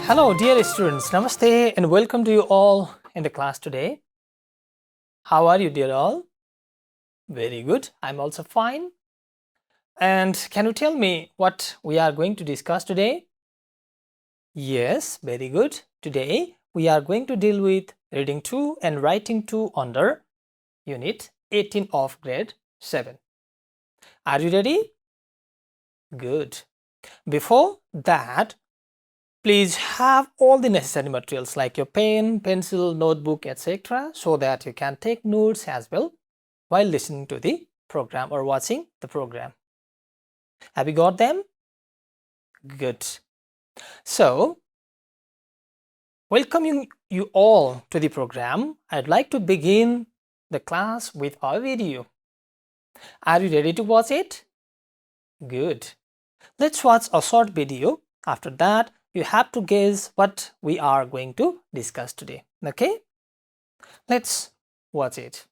Hello dear students, Namaste and welcome to you all in the class today. How are you dear all? Very good, I'm also fine. And can you tell me what we are going to discuss today? Yes, very good. Today we are going to deal with reading 2 and writing 2 under unit 18 of grade 7. Are you ready? Good. Before that, please have all the necessary materials like your pen, pencil, notebook, etc. so that you can take notes as well while listening to the program or watching the program. Have you got them? Good. So, welcoming you all to the program, I'd like to begin the class with our video. Are you ready to watch it? Good. Let's watch a short video. After that, you have to guess what we are going to discuss today. Okay? Let's watch it.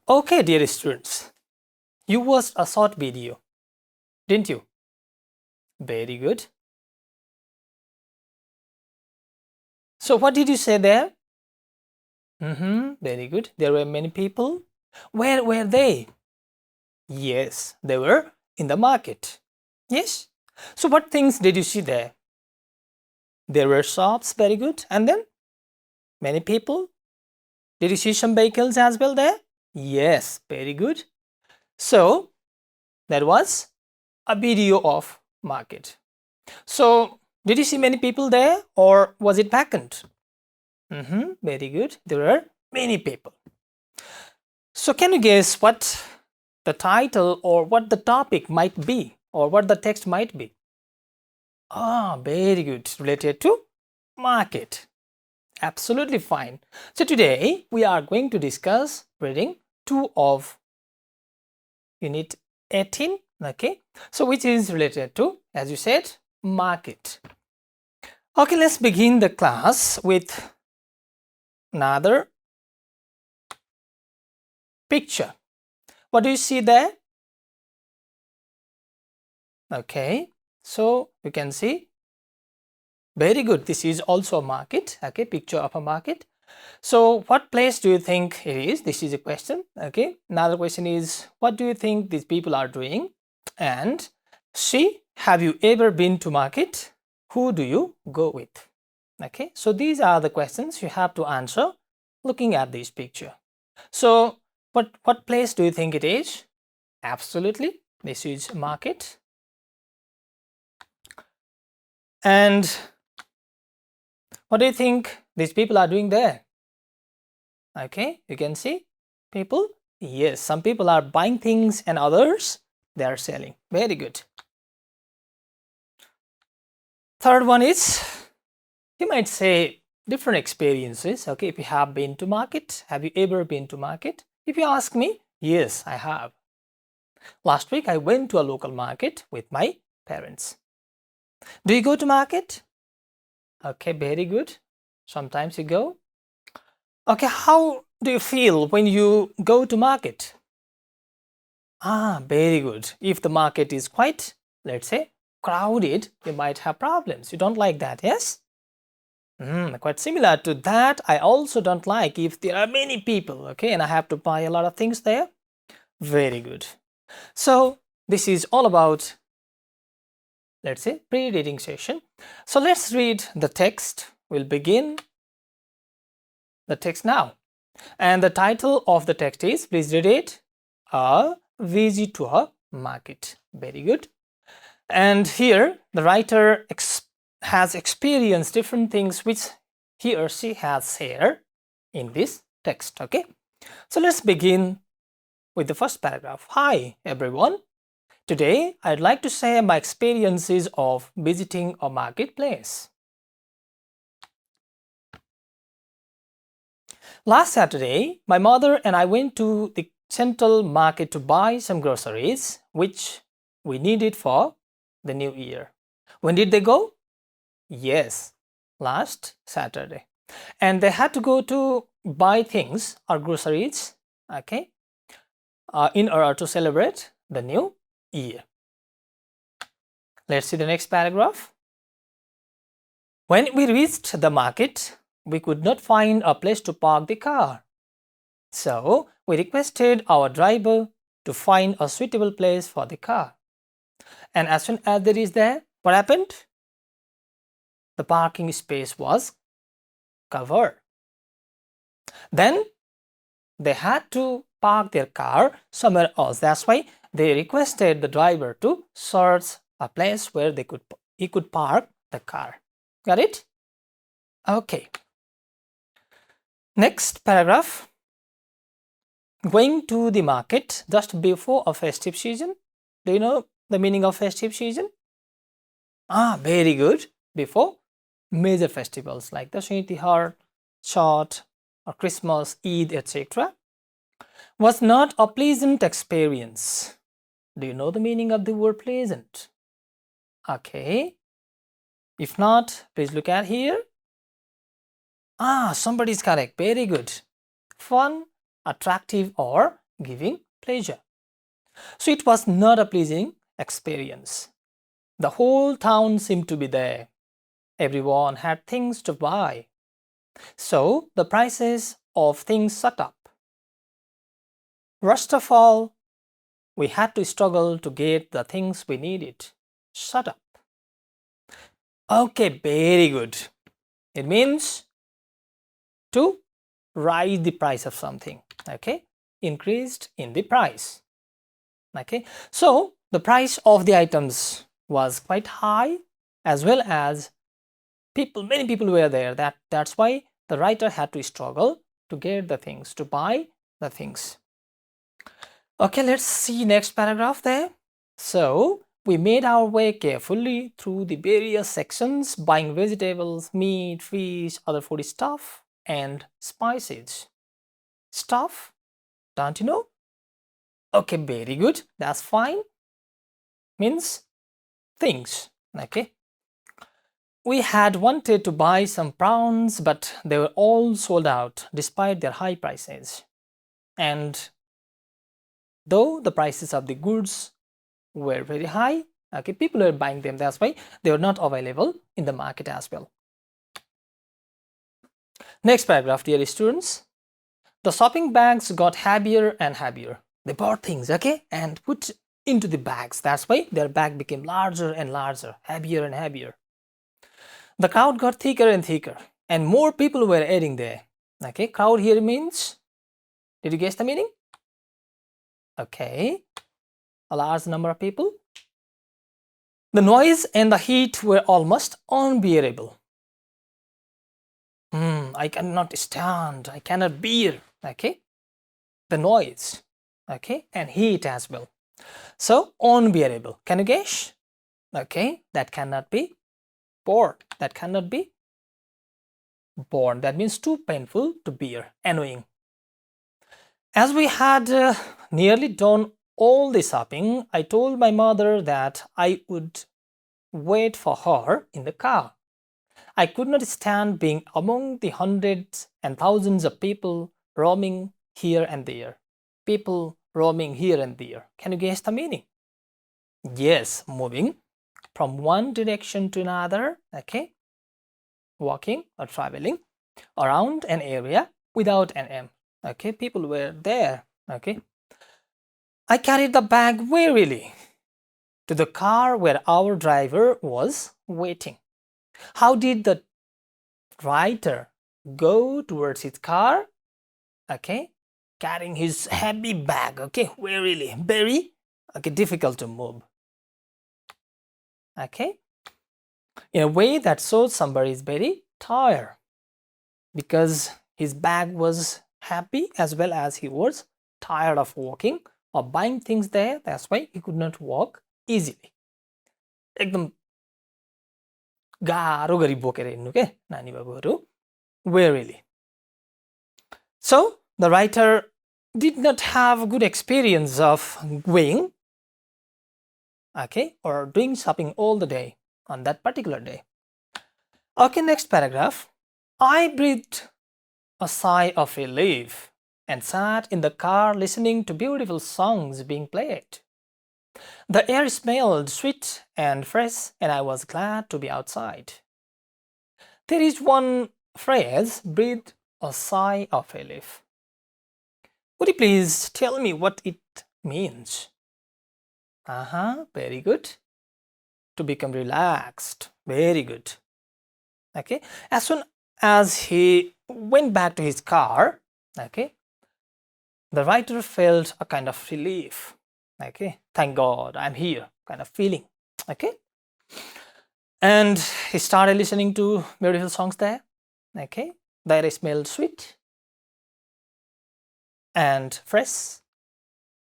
Okay, dear students, you watched a short video, didn't you? Very good. So what did you say there? Very good. There were many people. Where were they? Yes, they were in the market. Yes. So what things did you see there? There were shops. Very good. And then many people. Did you see some vehicles as well there? Yes, very good. So that was a video of market. So did you see many people there or was it vacant? Very good. There were many people. So can you guess what the title or what the topic might be or what the text might be? Very good. Related to market. Absolutely fine. So today we are going to discuss reading 2 of unit 18. Okay. So which is related to, as you said, market. Okay, let's begin the class with another picture. What do you see there? Okay, so you can see. Very good. This is also a market. Okay, picture of a market. So what place do you think it is? This is a question. Okay, another question is, what do you think these people are doing? And C, have you ever been to market? Who do you go with? Okay, so these are the questions you have to answer looking at this picture. So what place do you think it is? Absolutely, this is market. And what do you think these people are doing there? Okay, you can see people. Yes, some people are buying things and others they are selling. Very good. Third one is, you might say different experiences. Okay, if you have been to market, have you ever been to market? If you ask me, yes, I have. Last week I went to a local market with my parents. Do you go to market? Okay, very good. Sometimes you go. Okay, how do you feel when you go to market? Very good. If the market is quite, let's say, crowded, you might have problems. You don't like that, yes? Quite similar to that, I also don't like if there are many people, okay, and I have to buy a lot of things there. Very good. So this is all about, let's say, pre-reading session. So let's read the text. We'll begin the text now. And the title of the text is, please read it, A Visit to a Market. Very good. And here the writer has experienced different things which he or she has shared in this text. Okay, so let's begin with the first paragraph. Hi everyone. Today I'd like to share my experiences of visiting a marketplace. Last Saturday, my mother and I went to the central market to buy some groceries which we needed for the new year. When did they go? Yes, last Saturday. And they had to go to buy things or groceries, okay, in order to celebrate the new year. Let's see the next paragraph. When we reached the market, we could not find a place to park the car. So we requested our driver to find a suitable place for the car. And as soon as there is there, what happened? The parking space was covered. Then they had to park their car somewhere else. That's why they requested the driver to search a place where he could park the car. Got it? Okay. Next paragraph. Going to the market just before a festive season. Do you know the meaning of festive season? Very good. Before major festivals like the Tihar, Chhath, or Christmas, Eid, etc. was not a pleasant experience. Do you know the meaning of the word pleasant? Okay. If not, please look at here. Somebody is correct. Very good. Fun, attractive, or giving pleasure. So it was not a pleasing experience. The whole town seemed to be there. Everyone had things to buy. So the prices of things shot up. Worst of all, we had to struggle to get the things we needed. Shut up. Okay, very good. It means to rise the price of something. Okay, increased in the price. Okay, so the price of the items was quite high, as well as many people were there. That's why the writer had to struggle to get the things, to buy the things. Okay, let's see next paragraph there. So we made our way carefully through the various sections, buying vegetables, meat, fish, other food stuff, and spices. Stuff? Don't you know? Okay, very good. That's fine. Means things. Okay. We had wanted to buy some prawns, but they were all sold out despite their high prices. And though the prices of the goods were very high, okay, people were buying them. That's why they were not available in the market as well. Next paragraph, dear students. The shopping bags got heavier and heavier. They bought things, okay, and put into the bags. That's why their bag became larger and larger, heavier and heavier. The crowd got thicker and thicker, and more people were adding there. Okay, crowd here means, did you guess the meaning? Okay, a large number of people. The noise and the heat were almost unbearable. I cannot stand, I cannot bear, okay, the noise, okay, and heat as well. So, unbearable. Can you guess? Okay, that cannot be borne. That cannot be borne. That means too painful to bear, annoying. As we had nearly done all the shopping, I told my mother that I would wait for her in the car. I could not stand being among the hundreds and thousands of people roaming here and there. People roaming here and there. Can you guess the meaning? Yes, moving from one direction to another, okay? Walking or traveling around an area without an aim. Okay, people were there, okay? I carried the bag wearily to the car where our driver was waiting. How did the writer go towards his car? Okay, carrying his heavy bag, okay, wearily, very difficult to move. Okay, in a way that shows somebody is very tired because his bag was heavy as well as he was tired of walking or buying things there. That's why he could not walk easily. एकदम गाह्रो गरी बोकेर हिँड्नु के नानी बाबुहरू wearily. So the writer did not have a good experience of going, okay, or doing shopping all the day on that particular day. Okay, next paragraph. I breathed a sigh of relief and sat in the car listening to beautiful songs being played. The air smelled sweet and fresh, and I was glad to be outside. There is one phrase, breathe a sigh of relief. Would you please tell me what it means? Very good. To become relaxed. Very good. Okay. As soon as he went back to his car, okay, the writer felt a kind of relief. Okay. Thank God I'm here, kind of feeling. Okay. And he started listening to beautiful songs there. Okay. The air smelled sweet and fresh,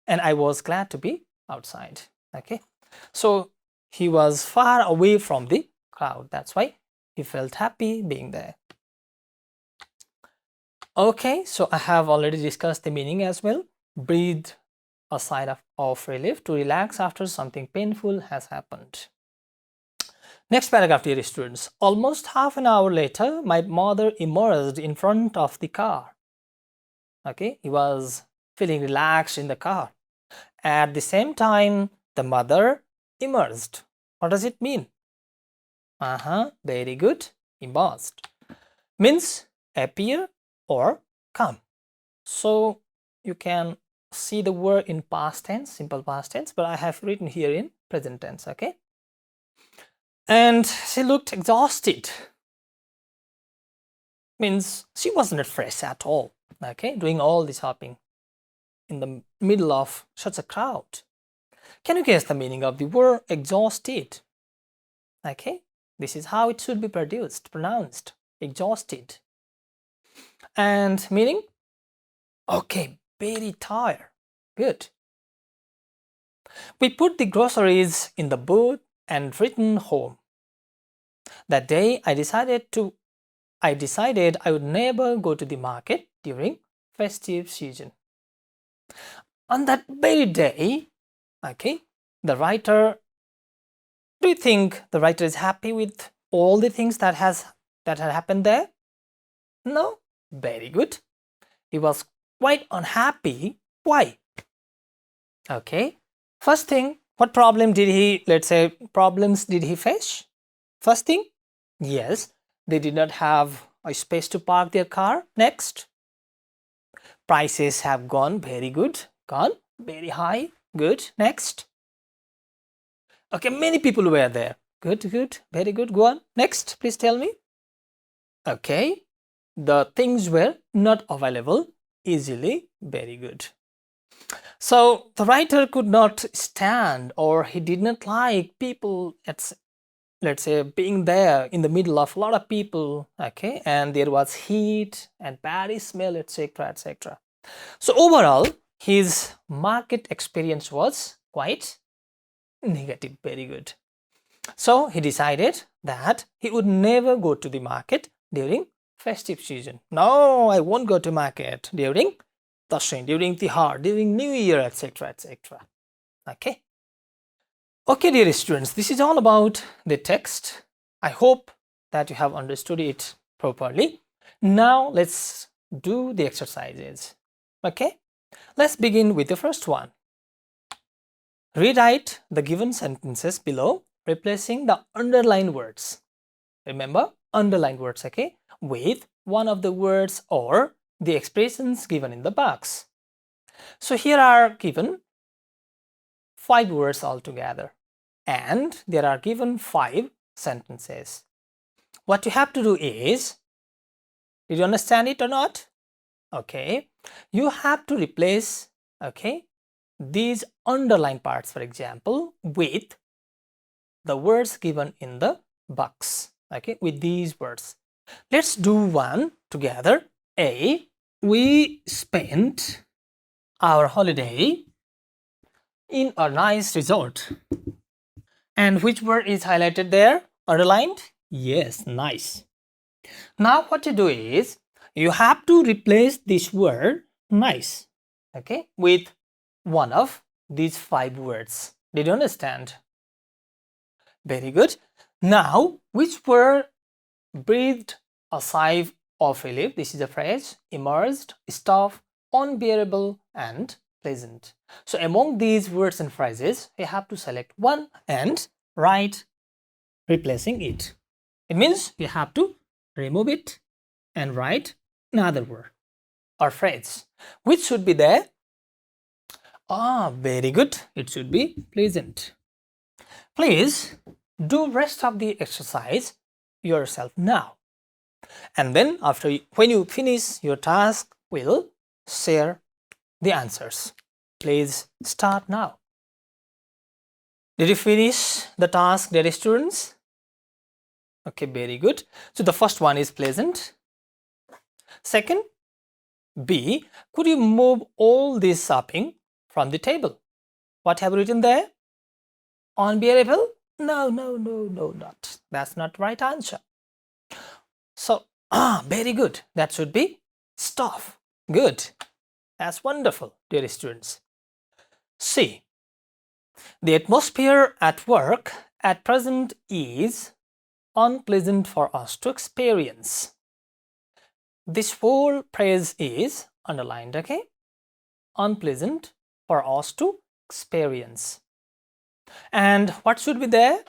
and I was glad to be outside. Okay. So he was far away from the crowd. That's why he felt happy being there. Okay, so I have already discussed the meaning as well. Breathe a sigh of relief, to relax after something painful has happened. Next paragraph, dear students. Almost half an hour later, my mother emerged in front of the car. Okay, he was feeling relaxed in the car. At the same time, the mother emerged. What does it mean? Very good. Emerged means appear or come. So you can see the word in past tense, simple past tense, but I have written here in present tense. Okay. And she looked exhausted. Means she wasn't fresh at all. Okay, doing all this shopping in the middle of such a crowd. Can you guess the meaning of the word exhausted? Okay, this is how it should be pronounced, exhausted. And meaning? Okay, very tired. Good. We put the groceries in the boot and returned home. That day, I decided I would never go to the market during festive season. On that very day, okay, the writer, do you think the writer is happy with all the things that had happened there? No? Very good. He was quite unhappy. Why? Okay. First thing, what problem did he, problems did he face? First thing, yes, they did not have a space to park their car. Next, prices have gone. Very good. Gone. Very high. Good. Next. Okay, many people were there. Good, good. Very good. Go on. Next, please tell me. Okay, the things were not available easily. Very good. So the writer could not stand, or he did not like people at, let's say, being there in the middle of a lot of people, okay, and there was heat and bad smell, etc., etc. So overall, his market experience was quite negative. Very good. So he decided that he would never go to the market during festive season. No, I won't go to market during Dashain, during Tihar, during New Year, etc., etc. Okay. Okay, dear students, this is all about the text. I hope that you have understood it properly. Now let's do the exercises. Okay, let's begin with the first one. Rewrite the given sentences below, replacing the underlined words. Remember, underlined words, okay, with one of the words or the expressions given in the box. So here are given 5 words altogether, and there are given 5 sentences. What you have to do is, did you understand it or not? Okay, you have to replace, okay, these underlined parts, for example, with the words given in the box, okay, with these words. Let's do one together. A, we spent our holiday in a nice resort. And which word is highlighted there? Underlined? Yes, nice. Now what you do is, you have to replace this word nice. okay, with one of these 5 words. Did you understand? Very good. Now, which word breathed a sigh of relief? This is a phrase: immersed, tough, unbearable, and pleasant. So among these words and phrases, you have to select one and write replacing it. It means you have to remove it and write another word or phrase. Which should be there? Very good. It should be pleasant. Please do rest of the exercise yourself now. And then when you finish your task, we'll share the answers. Please start now. Did you finish the task, dear students? Okay, very good. So the first one is pleasant. Second, B, could you move all this shopping from the table? What have you written there? Unbearable? No, not. That's not right answer. So, very good. That should be stuff. Good. That's wonderful, dear students. C, the atmosphere at work at present is unpleasant for us to experience. This whole phrase is underlined, okay? Unpleasant for us to experience. And what should be there?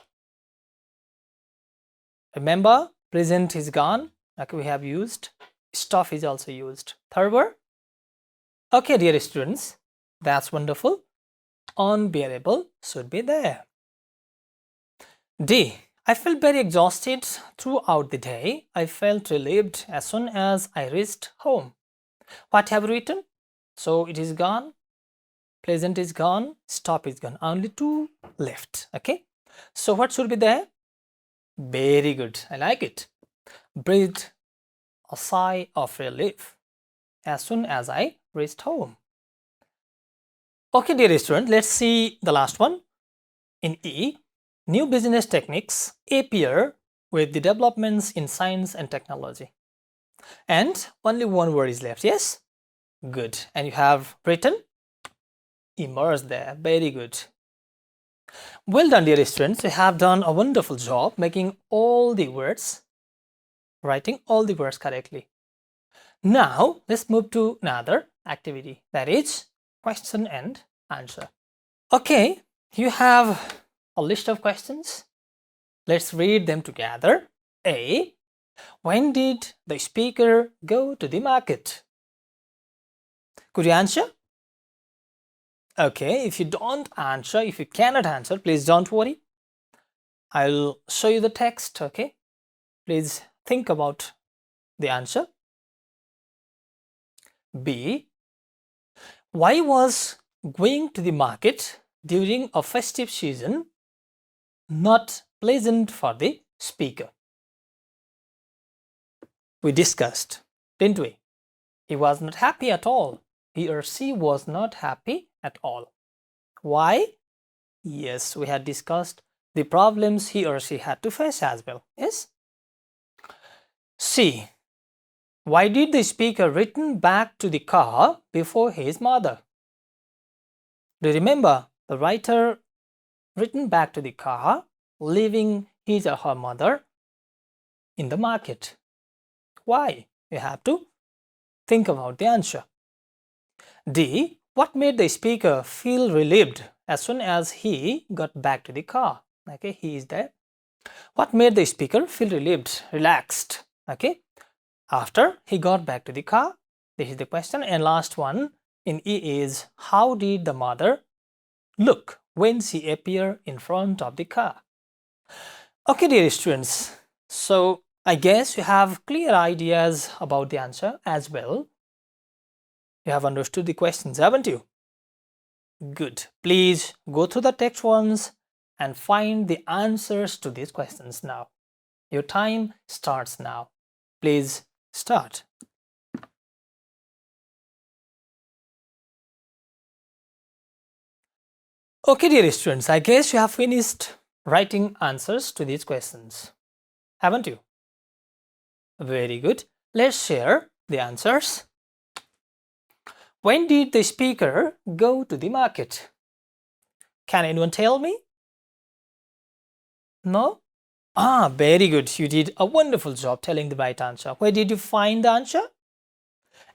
Remember, present is gone. Okay, we have used. Stuff is also used. Third word. Okay, dear students, that's wonderful. Unbearable should be there. D, I felt very exhausted throughout the day. I felt relieved as soon as I reached home. What have you written? So it is gone. Pleasant is gone. Stop is gone. Only 2 left. Okay. So what should be there? Very good. I like it. Breathed a sigh of relief as soon as I reached home. Okay, dear student, let's see the last one. In E, new business techniques appear with the developments in science and technology. And only one word is left. Yes? Good. And you have written immersed there. Very good. Well done, dear students. You have done a wonderful job making all the words, writing all the words correctly. Now, let's move to another activity, that is question and answer. Okay, you have a list of questions. Let's read them together. A, when did the speaker go to the market? Could you answer? Okay, if you don't answer, if you cannot answer, please don't worry. I'll show you the text, okay? Please think about the answer. B, why was going to the market during a festive season not pleasant for the speaker? We discussed, didn't we? He was not happy at all. He or she was not happy at all. Why? Yes, we had discussed the problems he or she had to face as well. Yes? C, why did the speaker return back to the car before his mother? Do you remember the writer returned back to the car, leaving his or her mother in the market? Why? You have to think about the answer. D, what made the speaker feel relieved as soon as he got back to the car? Okay, he is there. What made the speaker feel relieved, relaxed? Okay, after he got back to the car. This is the question. And last one in E is, how did the mother look when she appeared in front of the car? Okay, dear students, so I guess you have clear ideas about the answer as well. You have understood the questions, haven't you? Good. Please go through the text once and find the answers to these questions now. Your time starts now. Please start. Okay, dear students, I guess you have finished writing answers to these questions, haven't you? Very good. Let's share the answers. When did the speaker go to the market? Can anyone tell me? No? Ah, very good. You did a wonderful job telling the right answer. Where did you find the answer?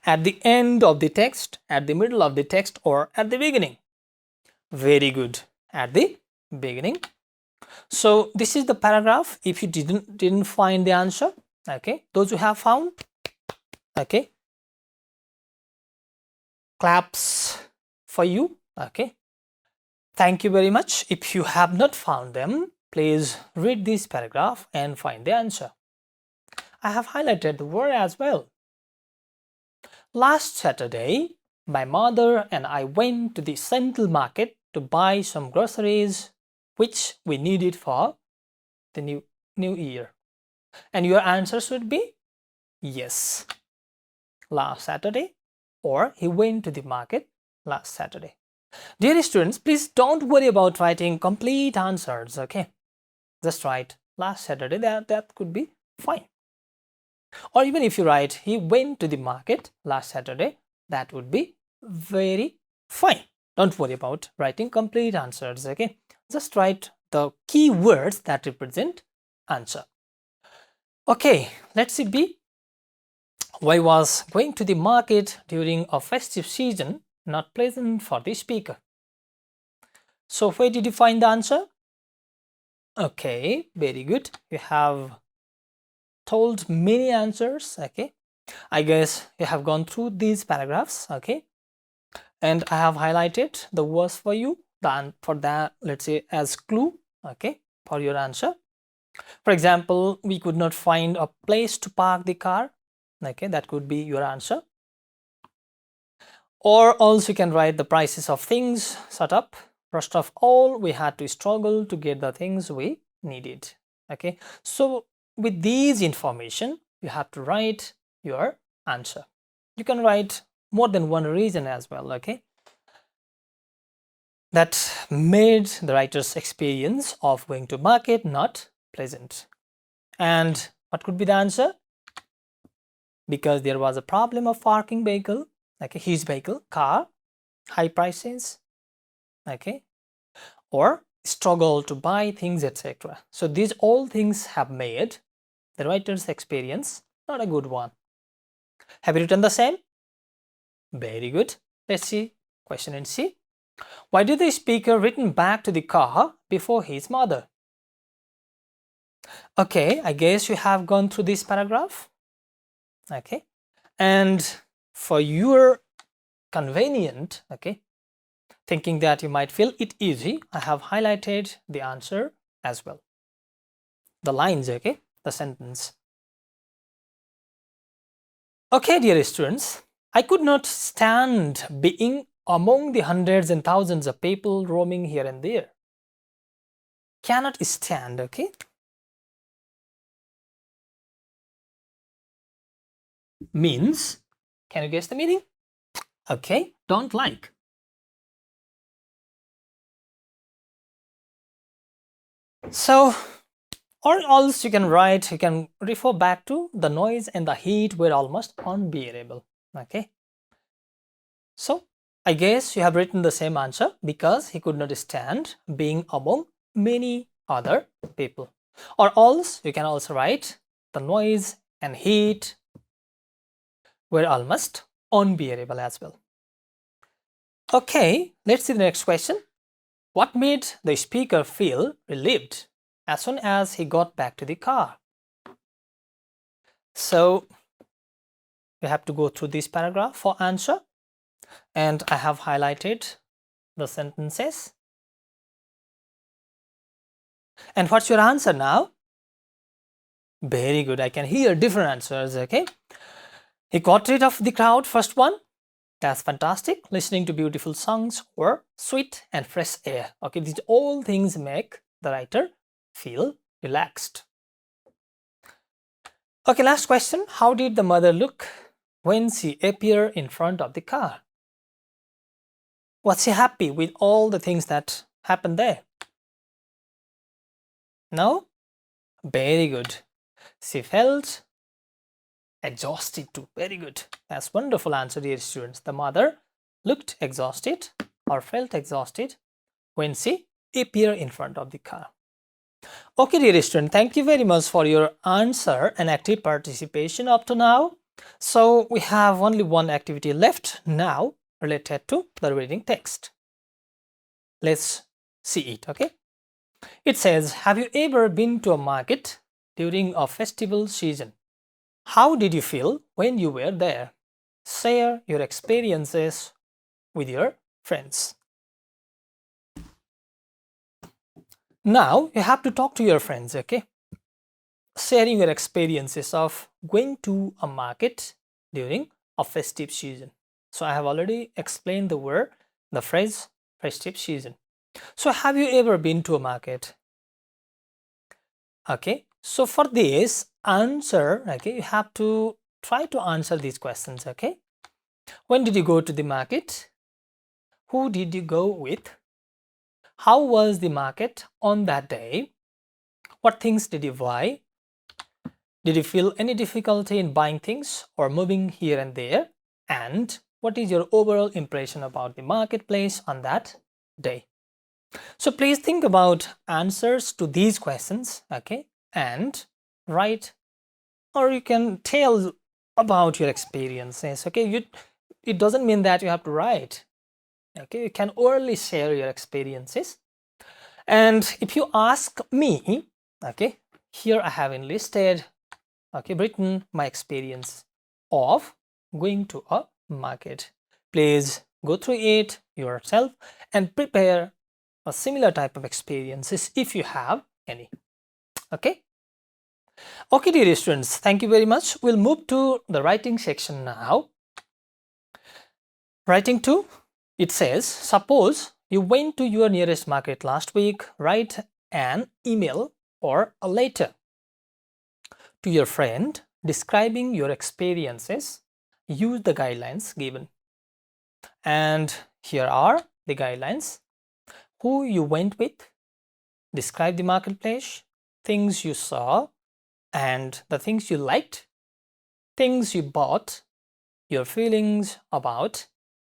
At the end of the text, at the middle of the text, or at the beginning? Very good. At the beginning. So this is the paragraph. If you didn't find the answer, okay, those who have found, okay, claps for you. Okay, thank you very much. If you have not found them, please read this paragraph and find the answer. I have highlighted the word as well. Last Saturday, my mother and I went to the central market to buy some groceries which we needed for the new year. And your answer should be yes, last Saturday, or he went to the market last Saturday. Dear students, please don't worry about writing complete answers, okay? Just write last Saturday, that could be fine. Or even if you write he went to the market last Saturday, that would be very fine. Don't worry about writing complete answers, okay? Just write the key words that represent answer. Okay, let's see B. Why was going to the market during a festive season not pleasant for the speaker? So where did you find the answer? Okay, very good. You have told many answers, okay? I guess you have gone through these paragraphs, okay? And I have highlighted the words for you, for that, let's say, as clue, okay, for your answer. For example, we could not find a place to park the car, okay, that could be your answer. Or also you can write the prices of things set up. First of all, we had to struggle to get the things we needed, okay? So with these information, you have to write your answer. You can write more than one reason as well, okay, that made the writer's experience of going to market not pleasant. And what could be the answer? Because there was a problem of parking vehicle, like a huge vehicle, car, high prices, okay, or struggle to buy things, etc. So these all things have made the writer's experience not a good one. Have you written the same? Very good. Let's see question in C. Why did the speaker return back to the car before his mother? Okay, I guess you have gone through this paragraph, okay, and for your convenient, okay, thinking that you might feel it easy, I have highlighted the answer as well, the lines, okay, the sentence. Okay, dear students, I could not stand being among the hundreds and thousands of people roaming here and there. Cannot stand, okay? Means, can you guess the meaning? Okay, don't like. So, or else you can write, you can refer back to the noise and the heat were almost unbearable, okay? So, I guess you have written the same answer because he could not stand being among many other people. Or else you can also write the noise and heat were almost unbearable as well. Okay, let's see the next question. What made the speaker feel relieved as soon as he got back to the car? So you have to go through this paragraph for answer, and I have highlighted the sentences. And what's your answer now? Very good. I can hear different answers, okay? He got rid of the crowd, first one. That's fantastic. Listening to beautiful songs or sweet and fresh air. Okay, these all things make the writer feel relaxed. Okay, last question. How did the mother look when she appeared in front of the car? Was she happy with all the things that happened there? No? Very good. She felt exhausted too. Very good. That's wonderful answer, dear students. The mother looked exhausted or felt exhausted when she appeared in front of the car. Okay, dear student, thank you very much for your answer and active participation up to now. So we have only one activity left now related to the reading text. Let's see it, okay? It says, have you ever been to a market during a festival season? How did you feel when you were there? Share your experiences with your friends. Now you have to talk to your friends, okay? Sharing your experiences of going to a market during a festive season. So I have already explained the phrase festive season. So have you ever been to a market? Okay, so for this answer, okay, you have to try to answer these questions, okay? When did you go to the market? Who did you go with? How was the market on that day? What things did you buy? Did you feel any difficulty in buying things or moving here and there? And what is your overall impression about the marketplace on that day? So please think about answers to these questions, okay? And write, or you can tell about your experiences, okay? It doesn't mean that you have to write, okay? You can orally share your experiences. And if you ask me, okay, here I have enlisted, okay, written my experience of going to a market. Please go through it yourself and prepare a similar type of experiences if you have any. Okay. Okay, dear students, thank you very much. We'll move to the writing section now. Writing 2, it says, suppose you went to your nearest market last week, write an email or a letter to your friend describing your experiences. Use the guidelines given. And here are the guidelines. Who you went with, describe the marketplace, things you saw, and the things you liked, things you bought, your feelings about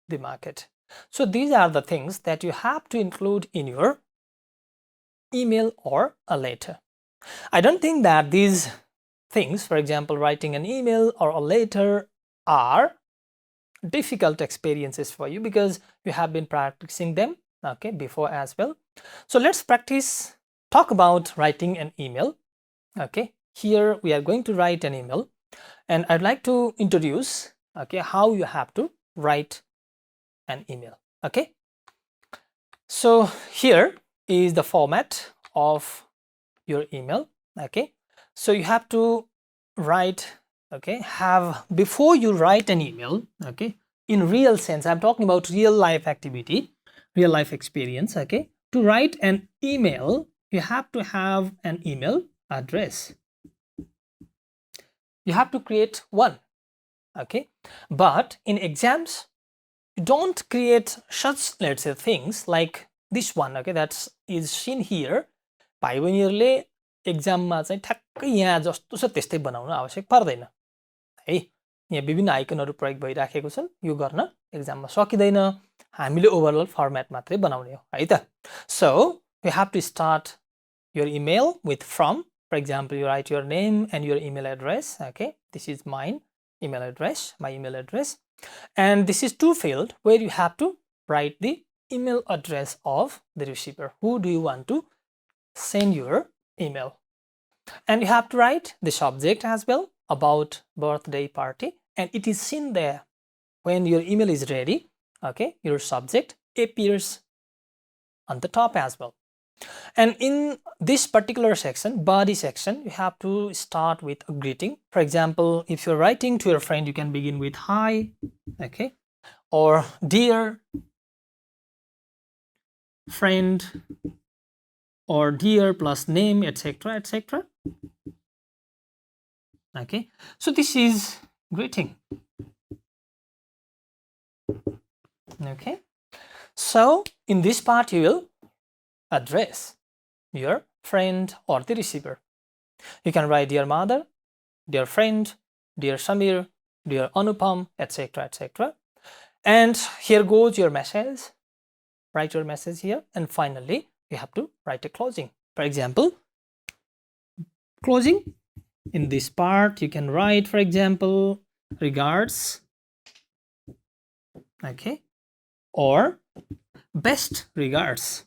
the market. So these are the things that you have to include in your email or a letter. I don't think that these things, for example, writing an email or a letter, are difficult experiences for you because you have been practicing them, okay, before as well. So let's practice, talk about writing an email. Okay, here we are going to write an email, and I'd like to introduce, okay, how you have to write an email. Okay, so here is the format of your email. Okay, so you have to write, okay, have, before you write an email, okay, in real sense, I'm talking about real life activity, real life experience, okay, to write an email, you have to have an email address. You have to create one, okay, but in exams, you don't create such, let's say, things like this one, okay, that is seen here. भाइ-बहिनीहरुले एक्जाममा चाहिँ ठ्याक्कै यहाँ जस्तो छ त्यस्तै बनाउन आवश्यक पर्दैन है। यहाँ विभिन्न आइकनहरु प्रयोग भइराखेको छन्, यो गर्न एक्जाममा सकिदैन, हामीले ओभरअल फर्मेट मात्रै बनाउने हो है त। So you have to start your email with from. For example, you write your name and your email address. Okay, this is mine email address, my email address, and this is two field where you have to write the email address of the receiver. Who do you want to send your email? And you have to write the subject as well, about birthday party, and it is seen there. When your email is ready, okay, your subject appears on the top as well. And in this particular section, body section, you have to start with a greeting. For example, if you're writing to your friend, you can begin with hi, okay, or dear friend, or dear plus name, etc., etc. Okay, so this is greeting. Okay, so in this part you will address your friend or the receiver. You can write dear mother, dear friend, dear Samir, dear Anupam, etc., etc. And here goes your message. Write your message here, and finally you have to write a closing. For example, closing in this part you can write, for example, regards, okay, or best regards,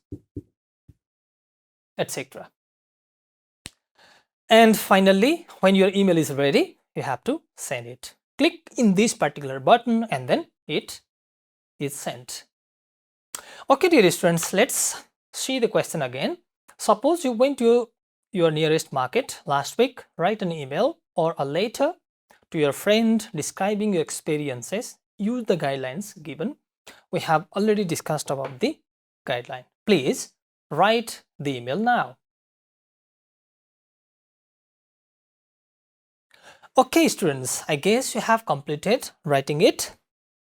etc. And finally, when your email is ready, you have to send it. Click in this particular button and then it is sent. Okay, dear students, let's see the question again. Suppose you went to your nearest market last week. Write an email or a letter to your friend describing your experiences. Use the guidelines given. We have already discussed about the guideline. Please write the email now. Okay, students, I guess you have completed writing it.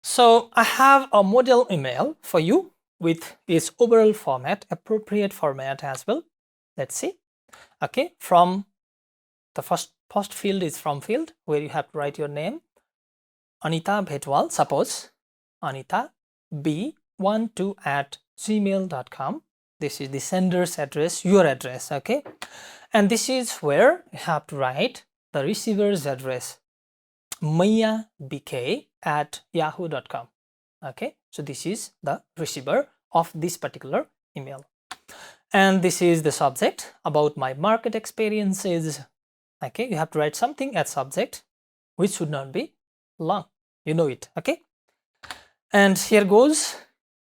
So I have a model email for you with its overall format, appropriate format as well. Let's see. Okay, from the first field is from field where you have to write your name. Anita Bhetwal, suppose Anita B12@gmail.com. This is the sender's address, your address, okay? And this is where you have to write the receiver's address, mayabk@yahoo.com. Okay, so this is the receiver of this particular email. And this is the subject, about my market experiences. Okay, you have to write something as subject which should not be long. You know it, okay? And here goes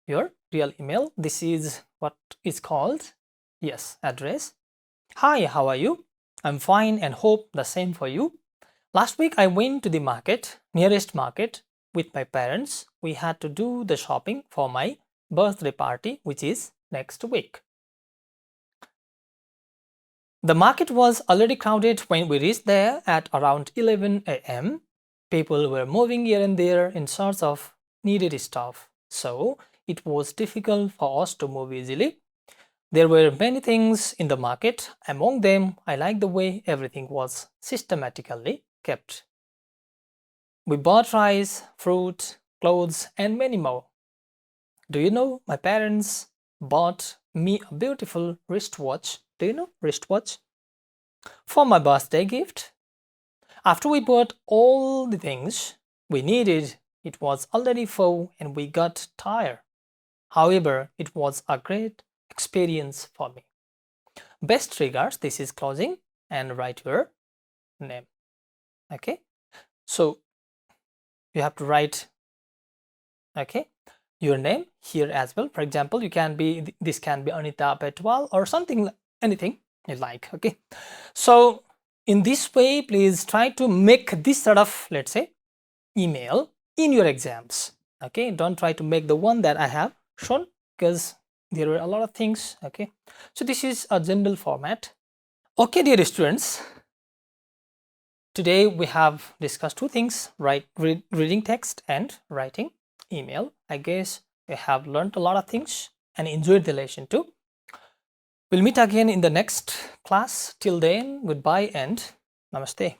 your real email. This is what is called, yes, address. Hi, how are you? I'm fine and hope the same for you. Last week I went to the market, nearest market, with my parents. We had to do the shopping for my birthday party, which is next week. The market was already crowded when we reached there at around 11 a.m. People were moving here and there in search of needed stuff, so it was difficult for us to move easily. There were many things in the market. Among them, I liked the way everything was systematically kept. We bought rice, fruit, clothes, and many more. Do you know, my parents bought me a beautiful wristwatch. Do you know wristwatch? For my birthday gift. After we bought all the things we needed, it was already full and we got tired. However, it was a great experience for me. Best regards, this is closing, and write your name. Okay, so you have to write, okay, your name here as well. For example, you can be, this can be Anita Bhetwal or something, anything you like. Okay, so in this way, please try to make this sort of, let's say, email in your exams. Okay, don't try to make the one that I have shown, because there were a lot of things. Okay, so this is a general format. Okay, dear students, today we have discussed two things, reading text and writing email. I guess we have learned a lot of things and enjoyed the lesson too. We'll meet again in the next class. Till then, goodbye and namaste.